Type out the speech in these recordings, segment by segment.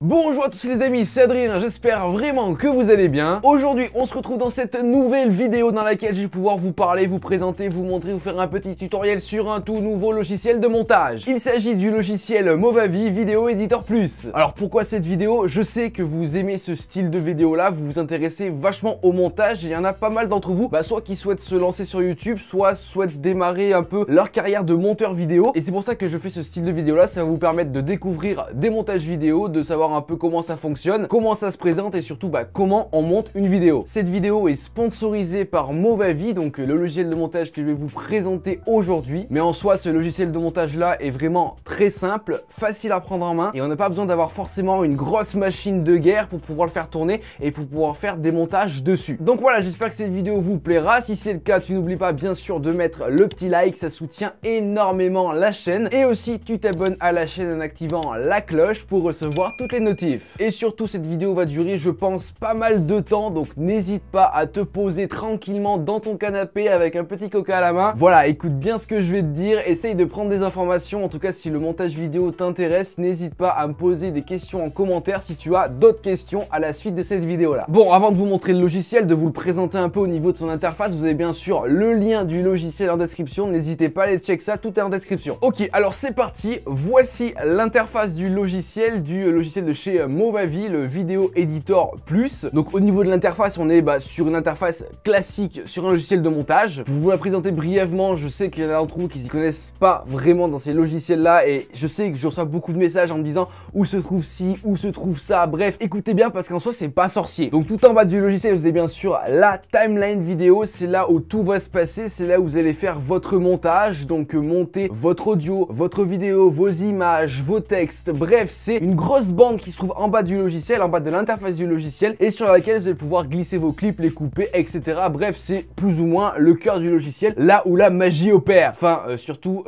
Bonjour à tous les amis, c'est Adrien, j'espère vraiment que vous allez bien. Aujourd'hui, on se retrouve dans cette nouvelle vidéo dans laquelle je vais pouvoir vous parler, vous présenter, vous montrer, vous faire un petit tutoriel sur un tout nouveau logiciel de montage. Il s'agit du logiciel Movavi Video Editor Plus. Alors pourquoi cette vidéo? Je sais que vous aimez ce style de vidéo là, vous vous intéressez vachement au montage, et il y en a pas mal d'entre vous, soit qui souhaitent se lancer sur YouTube, soit souhaitent démarrer un peu leur carrière de monteur vidéo. Et c'est pour ça que je fais ce style de vidéo là, ça va vous permettre de découvrir des montages vidéo, de savoir un peu comment ça fonctionne, comment ça se présente et surtout comment on monte une vidéo. Cette vidéo est sponsorisée par Movavi, donc le logiciel de montage que je vais vous présenter aujourd'hui. Mais en soi, ce logiciel de montage là est vraiment très simple, facile à prendre en main et on n'a pas besoin d'avoir forcément une grosse machine de guerre pour pouvoir le faire tourner et pour pouvoir faire des montages dessus. Donc voilà, j'espère que cette vidéo vous plaira. Si c'est le cas, tu n'oublies pas bien sûr de mettre le petit like, ça soutient énormément la chaîne. Et aussi, tu t'abonnes à la chaîne en activant la cloche pour recevoir toutes les notifs. Et surtout, cette vidéo va durer, je pense, pas mal de temps, donc n'hésite pas à te poser tranquillement dans ton canapé avec un petit coca à la main. Voilà, écoute bien ce que je vais te dire, essaye de prendre des informations. En tout cas, si le montage vidéo t'intéresse, n'hésite pas à me poser des questions en commentaire si tu as d'autres questions à la suite de cette vidéo là. Bon, avant de vous montrer le logiciel, de vous le présenter un peu au niveau de son interface, vous avez bien sûr le lien du logiciel en description, n'hésitez pas à aller check ça, tout est en description. Ok, alors c'est parti, voici l'interface du logiciel de chez Movavi, le Video Editor Plus. Donc au niveau de l'interface, on est sur une interface classique sur un logiciel de montage. Pour vous la présenter brièvement, je sais qu'il y en a d'entre vous qui s'y connaissent pas vraiment dans ces logiciels là et je sais que je reçois beaucoup de messages en me disant où se trouve ci, où se trouve ça. Bref, écoutez bien parce qu'en soi c'est pas sorcier. Donc tout en bas du logiciel, vous avez bien sûr la timeline vidéo, c'est là où tout va se passer, c'est là où vous allez faire votre montage, donc monter votre audio, votre vidéo, vos images, vos textes. Bref, c'est une grosse bande qui se trouve en bas du logiciel, en bas de l'interface du logiciel et sur laquelle vous allez pouvoir glisser vos clips, les couper, etc. Bref, c'est plus ou moins le cœur du logiciel, là où la magie opère. Enfin, surtout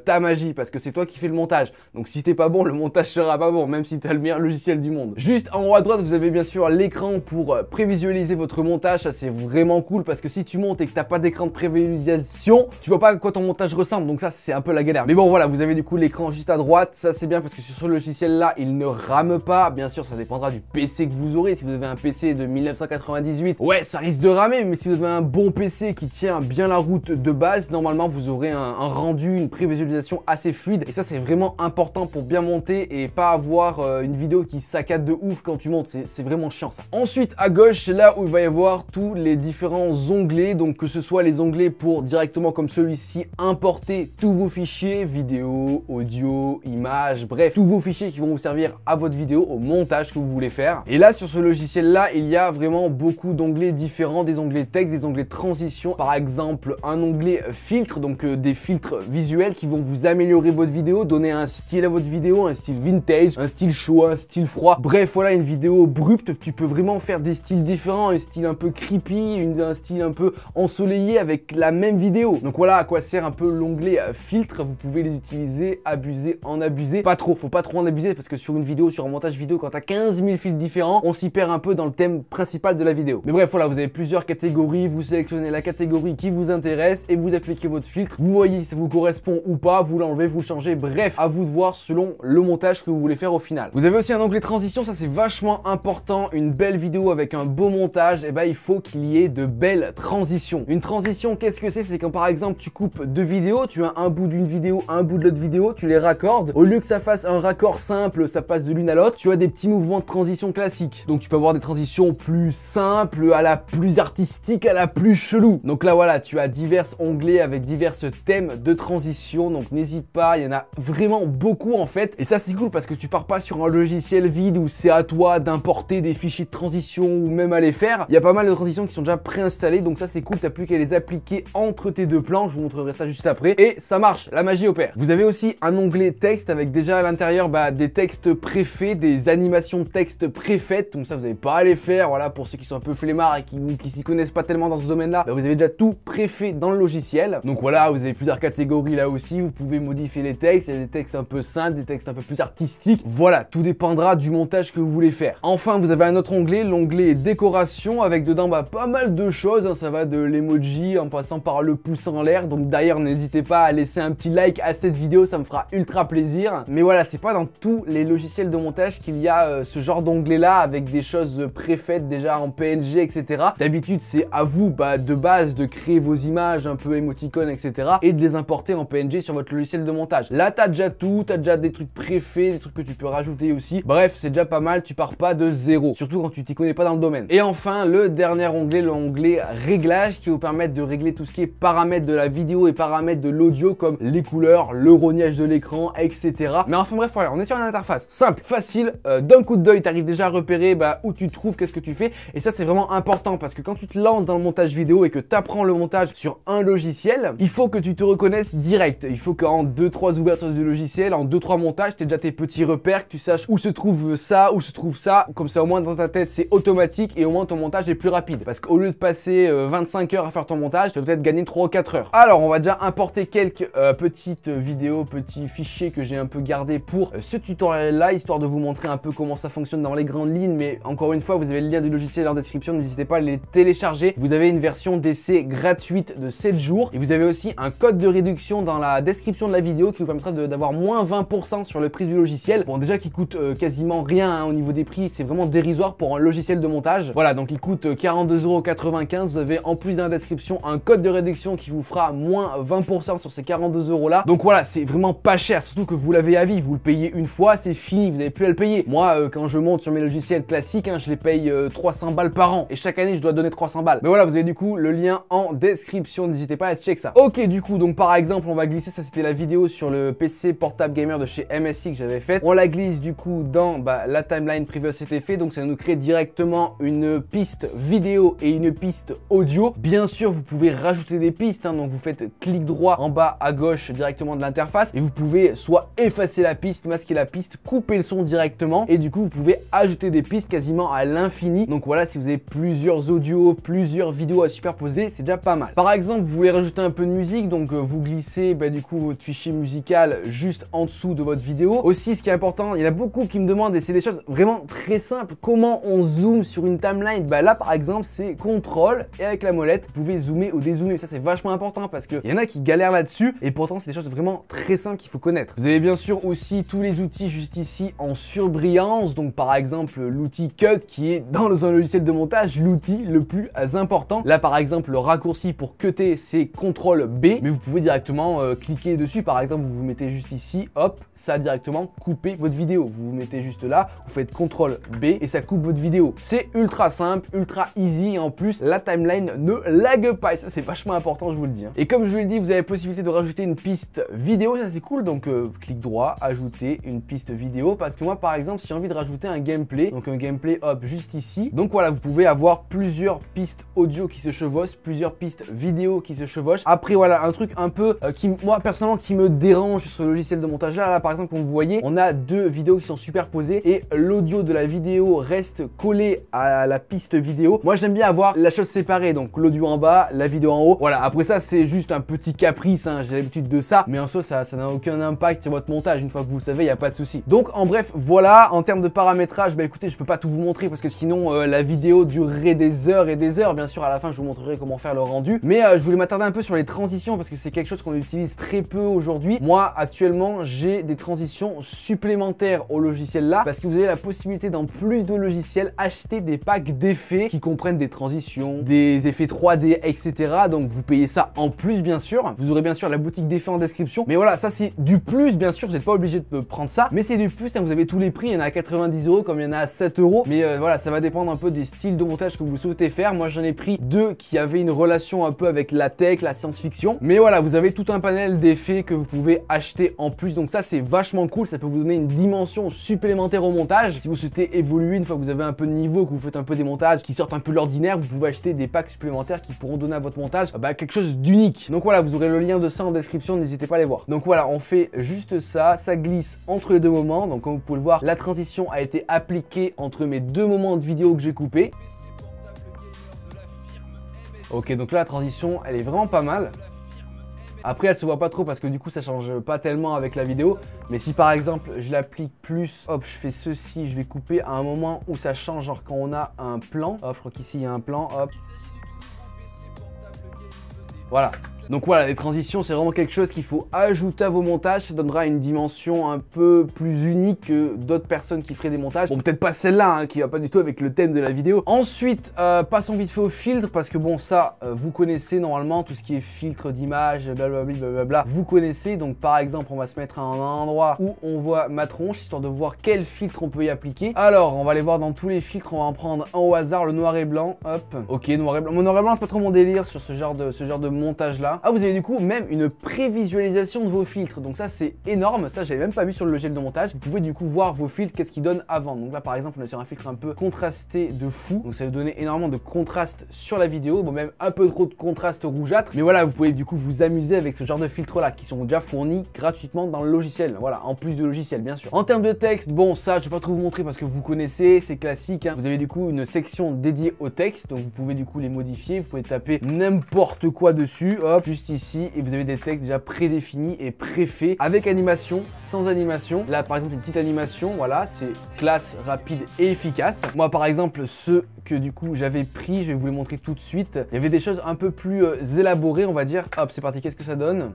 ta magie, parce que c'est toi qui fais le montage. Donc si t'es pas bon, le montage sera pas bon, même si t'as le meilleur logiciel du monde. Juste en haut à droite, vous avez bien sûr l'écran pour prévisualiser votre montage. Ça, c'est vraiment cool parce que si tu montes et que t'as pas d'écran de prévisualisation, tu vois pas à quoi ton montage ressemble. Donc ça, c'est un peu la galère. Mais bon, voilà, vous avez du coup l'écran juste à droite. Ça, c'est bien parce que sur ce logiciel là, il ne rame pas. Bien sûr, ça dépendra du PC que vous aurez. Si vous avez un PC de 1998, ouais, ça risque de ramer, mais si vous avez un bon PC qui tient bien la route de base, normalement, vous aurez un rendu, une prévisualisation assez fluide. Et ça, c'est vraiment important pour bien monter et pas avoir une vidéo qui saccade de ouf quand tu montes. C'est vraiment chiant, ça. Ensuite, à gauche, c'est là où il va y avoir tous les différents onglets. Donc, que ce soit les onglets pour directement, comme celui-ci, importer tous vos fichiers, vidéo, audio, images, bref, tous vos fichiers qui vont vous servir à votre vidéo, au montage que vous voulez faire. Et là, sur ce logiciel-là, il y a vraiment beaucoup d'onglets différents, des onglets texte, des onglets transition. Par exemple, un onglet filtre, donc des filtres visuels qui vont vous améliorer votre vidéo, donner un style à votre vidéo, un style vintage, un style chaud, un style froid. Bref, voilà, une vidéo abrupte, tu peux vraiment faire des styles différents, un style un peu creepy, un style un peu ensoleillé avec la même vidéo. Donc voilà à quoi sert un peu l'onglet filtre. Vous pouvez les utiliser, abuser, en abuser. Pas trop, faut pas trop en abuser parce que sur une vidéo, sur un montage vidéo, quand t'as 15 000 filtres différents, on s'y perd un peu dans le thème principal de la vidéo. Mais bref, voilà, vous avez plusieurs catégories, vous sélectionnez la catégorie qui vous intéresse et vous appliquez votre filtre. Vous voyez si ça vous correspond ou pas, vous l'enlevez, vous le changez. Bref, à vous de voir selon le montage que vous voulez faire au final. Vous avez aussi un onglet transition, ça c'est vachement important. Une belle vidéo avec un beau montage, et il faut qu'il y ait de belles transitions. Une transition, qu'est-ce que c'est? C'est quand par exemple tu coupes deux vidéos, tu as un bout d'une vidéo, un bout de l'autre vidéo, tu les raccordes. Au lieu que ça fasse un raccord simple, ça passe de l'une à l'autre, tu as des petits mouvements de transition classiques. Donc tu peux avoir des transitions plus simples, à la plus artistique, à la plus chelou. Donc là voilà, tu as divers onglets avec divers thèmes de transition. Donc n'hésite pas, il y en a vraiment beaucoup en fait. Et ça c'est cool parce que tu pars pas sur un logiciel vide où c'est à toi d'importer des fichiers de transition ou même à les faire. Il y a pas mal de transitions qui sont déjà préinstallées. Donc ça c'est cool, t'as plus qu'à les appliquer entre tes deux plans. Je vous montrerai ça juste après. Et ça marche, la magie opère. Vous avez aussi un onglet texte avec déjà à l'intérieur des textes préfaits, des animations de texte préfaites. Donc ça vous n'avez pas à les faire. Voilà, pour ceux qui sont un peu flemmards et qui s'y connaissent pas tellement dans ce domaine-là, vous avez déjà tout préfait dans le logiciel. Donc voilà, vous avez plusieurs catégories là aussi. Vous pouvez modifier les textes. Il y a des textes un peu simples, des textes un peu plus artistiques. Voilà, tout dépendra du montage que vous voulez faire. Enfin, vous avez un autre onglet, l'onglet décoration, avec dedans pas mal de choses. Hein. Ça va de l'emoji en passant par le pouce en l'air. Donc d'ailleurs, n'hésitez pas à laisser un petit like à cette vidéo, ça me fera ultra plaisir. Mais voilà, c'est pas dans tous les logiciels de montage montage qu'il y a ce genre d'onglet là avec des choses préfaites déjà en PNG, etc. D'habitude, c'est à vous de base de créer vos images un peu émoticônes, etc. et de les importer en PNG sur votre logiciel de montage. Là, t'as déjà tout, t'as déjà des trucs préfaits, des trucs que tu peux rajouter aussi. Bref, c'est déjà pas mal, tu pars pas de zéro, surtout quand tu t'y connais pas dans le domaine. Et enfin, le dernier onglet, l'onglet réglage, qui vous permettre de régler tout ce qui est paramètres de la vidéo et paramètres de l'audio comme les couleurs, le rognage de l'écran, etc. Mais enfin bref, voilà, on est sur une interface simple, facile, d'un coup d'œil, tu arrives déjà à repérer où tu te trouves, qu'est-ce que tu fais. Et ça, c'est vraiment important parce que quand tu te lances dans le montage vidéo et que tu apprends le montage sur un logiciel, il faut que tu te reconnaisses direct. Il faut qu'en 2-3 ouvertures du logiciel, en 2-3 montages, tu aies déjà tes petits repères, que tu saches où se trouve ça, où se trouve ça. Comme ça, au moins dans ta tête, c'est automatique et au moins ton montage est plus rapide. Parce qu'au lieu de passer 25 heures à faire ton montage, tu vas peut-être gagner 3 ou 4 heures. Alors, on va déjà importer quelques petites vidéos, petits fichiers que j'ai un peu gardés pour ce tutoriel-là, histoire de vous montrer un peu comment ça fonctionne dans les grandes lignes. Mais encore une fois, vous avez le lien du logiciel en description, n'hésitez pas à les télécharger. Vous avez une version d'essai gratuite de 7 jours et vous avez aussi un code de réduction dans la description de la vidéo qui vous permettra d'avoir moins 20% sur le prix du logiciel. Bon, déjà qui coûte quasiment rien au niveau des prix, c'est vraiment dérisoire pour un logiciel de montage. Voilà, donc il coûte 42,95 €. Vous avez en plus dans la description un code de réduction qui vous fera moins 20% sur ces 42 € là. Donc voilà, c'est vraiment pas cher, surtout que vous l'avez à vie, vous le payez une fois, c'est fini, vous n'avez plus à le payer. Moi, quand je monte sur mes logiciels classiques, je les paye 300 balles par an et chaque année je dois donner 300 balles. Mais voilà, vous avez du coup le lien en description, n'hésitez pas à check ça. Ok, du coup, donc par exemple, on va glisser, ça c'était la vidéo sur le PC portable gamer de chez MSI que j'avais faite. On la glisse du coup dans la timeline Previous Effect, donc ça nous crée directement une piste vidéo et une piste audio. Bien sûr, vous pouvez rajouter des pistes, donc vous faites clic droit en bas à gauche directement de l'interface et vous pouvez soit effacer la piste, masquer la piste, couper le son directement et du coup vous pouvez ajouter des pistes quasiment à l'infini. Donc voilà, si vous avez plusieurs audios, plusieurs vidéos à superposer, c'est déjà pas mal. Par exemple, vous voulez rajouter un peu de musique, donc vous glissez du coup votre fichier musical juste en dessous de votre vidéo. Aussi, ce qui est important, il y en a beaucoup qui me demandent et c'est des choses vraiment très simples, comment on zoome sur une timeline. Là par exemple, c'est CTRL et avec la molette, vous pouvez zoomer ou dézoomer. Ça c'est vachement important parce qu'il y en a qui galèrent là-dessus et pourtant c'est des choses vraiment très simples qu'il faut connaître. Vous avez bien sûr aussi tous les outils juste ici en surbrillance, donc par exemple l'outil Cut qui est dans un logiciel de montage l'outil le plus important. Là par exemple le raccourci pour cutter c'est CTRL B, mais vous pouvez directement cliquer dessus. Par exemple, vous vous mettez juste ici, hop, ça a directement coupé votre vidéo. Vous vous mettez juste là, vous faites CTRL B et ça coupe votre vidéo. C'est ultra simple, ultra easy et en plus la timeline ne lag pas et ça c'est vachement important, je vous le dis. Et comme je vous l'ai dit, vous avez la possibilité de rajouter une piste vidéo, ça c'est cool. Donc clic droit, ajouter une piste vidéo, parce que moi par exemple si j'ai envie de rajouter un gameplay, donc un gameplay hop juste ici, donc voilà, vous pouvez avoir plusieurs pistes audio qui se chevauchent, plusieurs pistes vidéo qui se chevauchent. Après voilà, un truc un peu qui moi personnellement qui me dérange sur ce logiciel de montage là, par exemple, comme vous voyez, on a deux vidéos qui sont superposées et l'audio de la vidéo reste collé à la piste vidéo. Moi j'aime bien avoir la chose séparée, donc l'audio en bas, la vidéo en haut. Voilà, après ça c'est juste un petit caprice, j'ai l'habitude de ça, mais en soi ça n'a aucun impact sur votre montage. Une fois que vous le savez, il n'y a pas de souci. Donc en bref, voilà, en termes de paramétrage, écoutez, je peux pas tout vous montrer parce que sinon la vidéo durerait des heures et des heures. Bien sûr, à la fin je vous montrerai comment faire le rendu, mais je voulais m'attarder un peu sur les transitions parce que c'est quelque chose qu'on utilise très peu aujourd'hui. Moi actuellement j'ai des transitions supplémentaires au logiciel là parce que vous avez la possibilité dans plus de logiciels acheter des packs d'effets qui comprennent des transitions, des effets 3D, etc. Donc vous payez ça en plus, bien sûr. Vous aurez bien sûr la boutique d'effets en description, mais voilà, ça c'est du plus, bien sûr, vous n'êtes pas obligé de prendre ça, mais c'est du plus, vous avez tous les prix, il y en a à 90 € comme il y en a à 7 €, mais voilà, ça va dépendre un peu des styles de montage que vous souhaitez faire. Moi j'en ai pris deux qui avaient une relation un peu avec la tech, la science-fiction, mais voilà, vous avez tout un panel d'effets que vous pouvez acheter en plus, donc ça c'est vachement cool, ça peut vous donner une dimension supplémentaire au montage. Si vous souhaitez évoluer, une fois que vous avez un peu de niveau, que vous faites un peu des montages qui sortent un peu de l'ordinaire, vous pouvez acheter des packs supplémentaires qui pourront donner à votre montage quelque chose d'unique. Donc voilà, vous aurez le lien de ça en description, n'hésitez pas à les voir. Donc voilà, on fait juste ça, ça glisse entre les deux moments, donc comme vous pouvez le voir, la transition a été appliquée entre mes deux moments de vidéo que j'ai coupés. Ok, donc là la transition elle est vraiment pas mal. Après elle se voit pas trop parce que du coup ça change pas tellement avec la vidéo. Mais si par exemple je l'applique plus, hop, je fais ceci, je vais couper à un moment où ça change, genre quand on a un plan. Hop, je crois qu'ici il y a un plan, hop. Voilà. Donc voilà, les transitions c'est vraiment quelque chose qu'il faut ajouter à vos montages, ça donnera une dimension un peu plus unique que d'autres personnes qui feraient des montages. Bon, peut-être pas celle-là, hein, qui va pas du tout avec le thème de la vidéo. Ensuite, passons vite fait au filtre, parce que bon, ça, vous connaissez normalement tout ce qui est filtre d'image, blablabla, vous connaissez. Donc par exemple, on va se mettre à un endroit où on voit ma tronche, histoire de voir quel filtre on peut y appliquer. Alors, on va aller voir dans tous les filtres, on va en prendre un au hasard, le noir et blanc, hop. Ok, noir et blanc. Mon noir et blanc, c'est pas trop mon délire sur ce genre de montage là. Ah, vous avez du coup même une prévisualisation de vos filtres, donc ça c'est énorme, ça j'avais même pas vu sur le logiciel de montage. Vous pouvez du coup voir vos filtres, qu'est-ce qu'ils donnent avant. Donc là par exemple on est sur un filtre un peu contrasté de fou, donc ça va donner énormément de contraste sur la vidéo, bon même un peu trop de contraste rougeâtre, mais voilà, vous pouvez du coup vous amuser avec ce genre de filtres là qui sont déjà fournis gratuitement dans le logiciel, voilà, en plus du logiciel bien sûr. En termes de texte, bon ça je vais pas trop vous montrer parce que vous connaissez, c'est classique, hein. Vous avez du coup une section dédiée au texte, donc vous pouvez du coup les modifier, vous pouvez taper n'importe quoi dessus, hop, juste ici, et vous avez des textes déjà prédéfinis et préfaits avec animation, sans animation. Là par exemple une petite animation, voilà, c'est classe, rapide et efficace. Moi par exemple ceux que du coup j'avais pris, je vais vous les montrer tout de suite. Il y avait des choses un peu plus élaborées on va dire. Hop, c'est parti, qu'est-ce que ça donne ?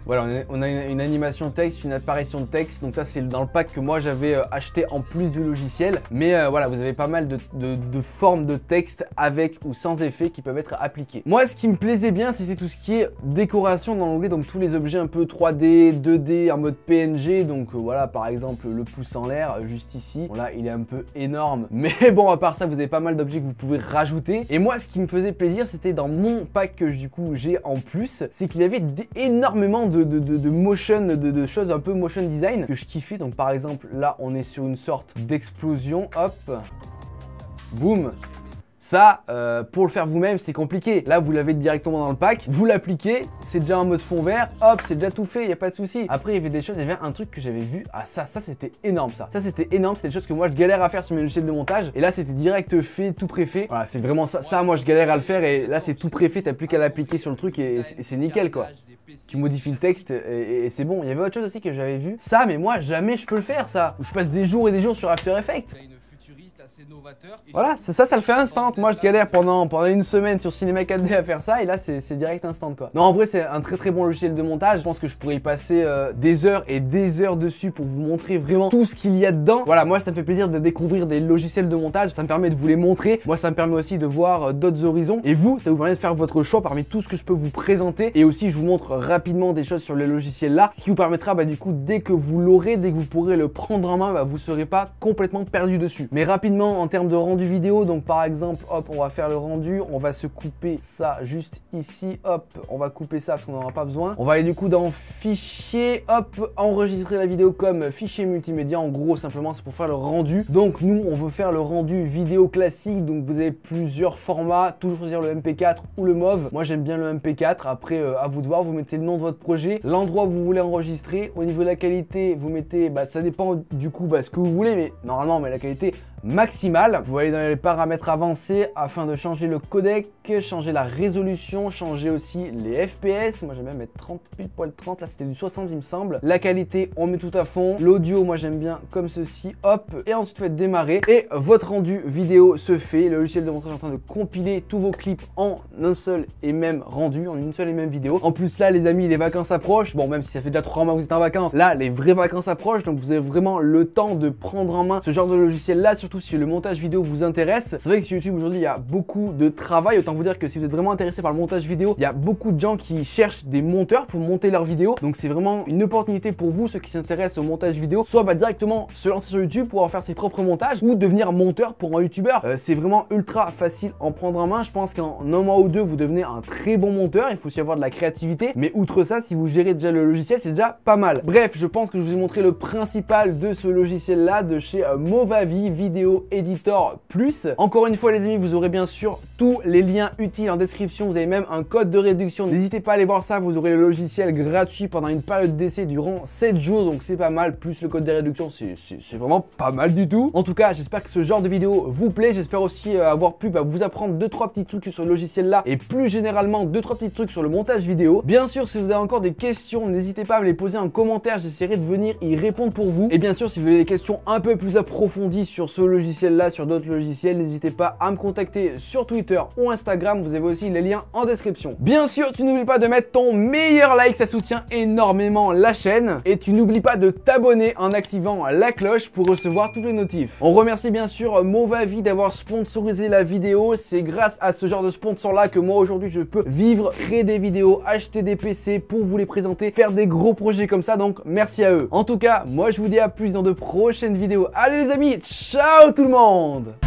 Voilà, on a une animation texte, une apparition de texte, donc ça c'est dans le pack que moi j'avais acheté en plus du logiciel. Mais voilà, vous avez pas mal de formes de texte avec ou sans effet qui peuvent être appliquées. Moi ce qui me plaisait bien c'était tout ce qui est décoration dans l'onglet, donc tous les objets un peu 3D, 2D en mode PNG, donc voilà par exemple le pouce en l'air juste ici. Bon là il est un peu énorme, mais bon à part ça vous avez pas mal d'objets que vous pouvez rajouter. Et moi ce qui me faisait plaisir c'était dans mon pack que du coup j'ai en plus, c'est qu'il y avait énormément de motion, de choses un peu motion design que je kiffais. Donc par exemple là on est sur une sorte d'explosion, hop, boum. Ça, pour le faire vous-même, c'est compliqué. Là, vous l'avez directement dans le pack, vous l'appliquez, c'est déjà en mode fond vert, hop, c'est déjà tout fait, il n'y a pas de souci. Après, il y avait des choses, il y avait un truc que j'avais vu, ah ça c'était énorme ça. Ça c'était énorme, c'était des choses que moi je galère à faire sur mes logiciels de montage. Et là, c'était direct fait, tout préfet. Voilà, c'est vraiment ça. Ça, moi je galère à le faire et là, c'est tout préfet, t'as plus qu'à l'appliquer sur le truc et c'est nickel quoi. Tu modifies le texte et c'est bon. Il y avait autre chose aussi que j'avais vu. Ça, mais moi, jamais je peux le faire ça. Où je passe des jours et des jours sur After Effects. Voilà, ça le fait instant. Moi je galère pendant une semaine sur Cinema 4D à faire ça et là c'est direct instant quoi. Non en vrai c'est un très bon logiciel de montage. Je pense que je pourrais y passer des heures et des heures dessus pour vous montrer vraiment tout ce qu'il y a dedans. Voilà, moi ça me fait plaisir de découvrir des logiciels de montage, ça me permet de vous les montrer. Moi ça me permet aussi de voir d'autres horizons et vous ça vous permet de faire votre choix parmi tout ce que je peux vous présenter. Et aussi je vous montre rapidement des choses sur les logiciels là, ce qui vous permettra du coup dès que vous l'aurez, dès que vous pourrez le prendre en main, vous serez pas complètement perdu dessus. Mais rapidement en termes de rendu vidéo, donc par exemple hop on va faire le rendu, on va se couper ça juste ici, hop on va couper ça parce qu'on n'en aura pas besoin. On va aller du coup dans fichier, hop enregistrer la vidéo comme fichier multimédia. En gros simplement c'est pour faire le rendu. Donc nous on veut faire le rendu vidéo classique, donc vous avez plusieurs formats, toujours choisir le MP4 ou le MOV. Moi j'aime bien le MP4, après à vous de voir, vous mettez le nom de votre projet, l'endroit où vous voulez enregistrer. Au niveau de la qualité vous mettez, ça dépend du coup ce que vous voulez, mais normalement on met la qualité maximale. Vous allez dans les paramètres avancés afin de changer le codec, changer la résolution, changer aussi les FPS. Moi j'aime bien mettre 30 pile poil 30, là c'était du 60 il me semble. La qualité on met tout à fond, l'audio moi j'aime bien comme ceci, hop, et ensuite faites démarrer et votre rendu vidéo se fait. Le logiciel de montage est en train de compiler tous vos clips en un seul et même rendu, en une seule et même vidéo. En plus là les amis les vacances approchent, bon même si ça fait déjà 3 mois que vous êtes en vacances, là les vraies vacances approchent, donc vous avez vraiment le temps de prendre en main ce genre de logiciel là, surtout si le montage vidéo vous intéresse. C'est vrai que sur YouTube aujourd'hui il y a beaucoup de travail, autant vous dire que si vous êtes vraiment intéressé par le montage vidéo, il y a beaucoup de gens qui cherchent des monteurs pour monter leurs vidéos, donc c'est vraiment une opportunité pour vous ceux qui s'intéressent au montage vidéo, soit directement se lancer sur YouTube pour en faire ses propres montages ou devenir monteur pour un youtubeur. C'est vraiment ultra facile en prendre en main. Je pense qu'en un mois ou deux vous devenez un très bon monteur, il faut aussi avoir de la créativité, mais outre ça si vous gérez déjà le logiciel c'est déjà pas mal. Bref, je pense que je vous ai montré le principal de ce logiciel là de chez Movavi Video Editor Plus. Encore une fois les amis, vous aurez bien sûr tous les liens utiles en description, vous avez même un code de réduction, n'hésitez pas à aller voir ça, vous aurez le logiciel gratuit pendant une période d'essai durant 7 jours, donc c'est pas mal, plus le code de réduction, c'est vraiment pas mal du tout. En tout cas, j'espère que ce genre de vidéo vous plaît, j'espère aussi avoir pu vous apprendre 2-3 petits trucs sur le logiciel là, et plus généralement 2-3 petits trucs sur le montage vidéo. Bien sûr, si vous avez encore des questions, n'hésitez pas à me les poser en commentaire, j'essaierai de venir y répondre pour vous. Et bien sûr, si vous avez des questions un peu plus approfondies sur ce logiciel, logiciel là sur d'autres logiciels, n'hésitez pas à me contacter sur Twitter ou Instagram, vous avez aussi les liens en description. Bien sûr, tu n'oublies pas de mettre ton meilleur like, ça soutient énormément la chaîne. Et tu n'oublies pas de t'abonner en activant la cloche pour recevoir toutes les notifs. On remercie bien sûr Movavi d'avoir sponsorisé la vidéo. C'est grâce à ce genre de sponsor là que moi aujourd'hui je peux vivre, créer des vidéos, acheter des PC pour vous les présenter, faire des gros projets comme ça, donc merci à eux. En tout cas, moi je vous dis à plus dans de prochaines vidéos. Allez les amis, ciao tout le monde!